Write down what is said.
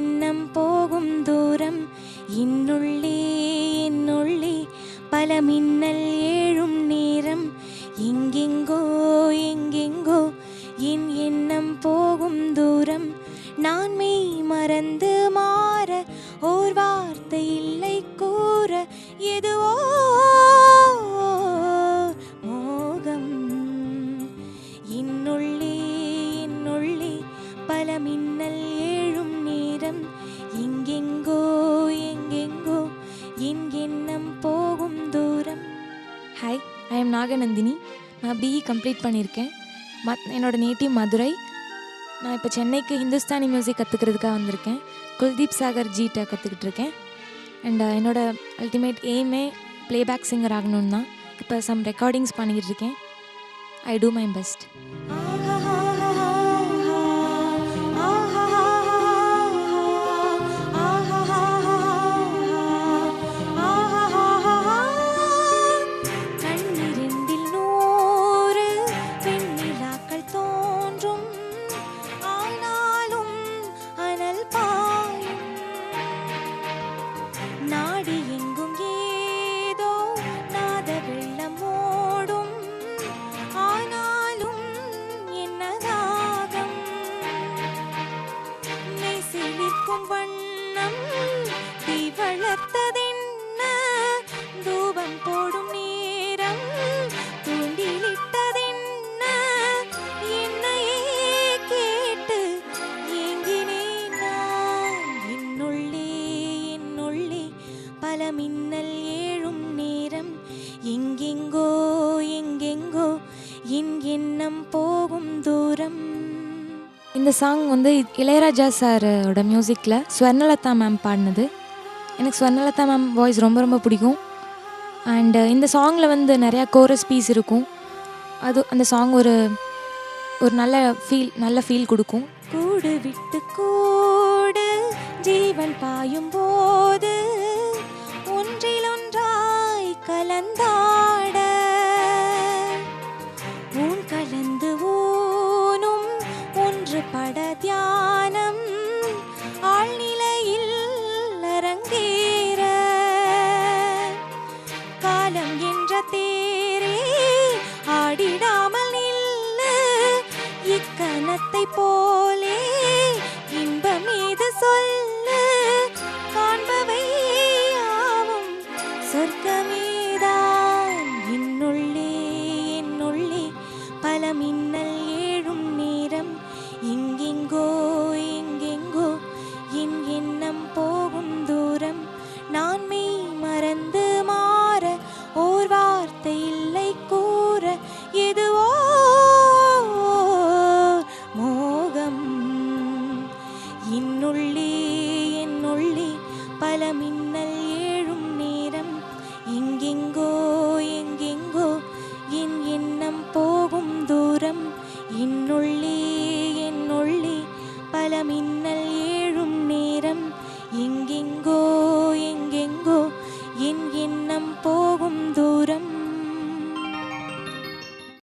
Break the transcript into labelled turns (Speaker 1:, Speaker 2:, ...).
Speaker 1: எண்ணம் போகும் தூரம் என்னுள்ளே என்னுள்ளே பல மின்னல் ஏழும் நேரம் எங்கெங்கோ எங்கெங்கோ என் எண்ணம் போகும் தூரம் நான் மெய் மறந்து மாற ஓர் வார்த்தை இல்லை கூற எதுவோ மோகம் என்னுள்ளே என்னுள்ளே பல மின்னல் ஏழும் நேரம் எங்கெங்கோ எங்கெங்கோ என் எண்ணம் போகும் தூரம்.
Speaker 2: Hi, I am Naganandini. நான் பிஇ கம்ப்ளீட் பண்ணியிருக்கேன். என்னோடய நேட்டிவ் மதுரை. நான் இப்போ சென்னைக்கு ஹிந்துஸ்தானி மியூசிக் கற்றுக்கிறதுக்காக வந்திருக்கேன். குல்தீப் சாகர் ஜீட்டை கற்றுக்கிட்டு இருக்கேன். அண்ட் என்னோடய அல்டிமேட் எய்மே ப்ளேபேக் சிங்கர் ஆகணும்னு தான். இப்போ சம் ரெக்கார்டிங்ஸ் பண்ணிக்கிட்டு இருக்கேன். ஐ டூ மை பெஸ்ட்.
Speaker 1: வண்ணம் தீ வளர்த்ததென்ன தூபம் போடும் நேரம் தூண்டிலிட்டதென்ன என்னையே கேட்டு ஏங்கினேன் நான். என்னுள்ளே என்னுள்ளே பல மின்னல் ஏழும் நேரம் எங்கெங்கோ எங்கெங்கோ என் எண்ணம் போகும் தூரம்.
Speaker 2: இந்த சாங் வந்து இளையராஜா சாரோட மியூசிக்கில் ஸ்வர்ணலதா மேம் பாடினது. எனக்கு ஸ்வர்ணலதா மேம் வாய்ஸ் ரொம்ப ரொம்ப பிடிக்கும். அண்டு இந்த சாங்கில் வந்து நிறையா கோரஸ் பீஸ் இருக்கும். அது அந்த சாங் ஒரு நல்ல ஃபீல் கொடுக்கும்.
Speaker 1: கூடு விட்டு கூடு ஜீவன் பாயும் போது ஒன்றில் ஒன்றாய் கலந்தாட ஊன் கலந்து ஊனும் ஒன்று பட தியானம் ஆழ்நிலையில் அரங்கேற காலம் என்ற தேரே ஆடிடாமல் நில்ல இக்கணத்தை போலே இன்பம் ஏது சொல்ல காண்பவை யாவும் சொர்க்கமேதான். என்னுள்ளே என்னுள்ளே பல மின்னல் ஏழும் நேரம் எங்கெங்கோ எங்கெங்கோ என் எண்ணம் போகும் தூரம் நான் மெய் மறந்து மாற ஓர் வார்த்தை இல்லை கூற எதுவோ மோகம் என்னுள்ளே என்னுள்ளே பல மின்னல்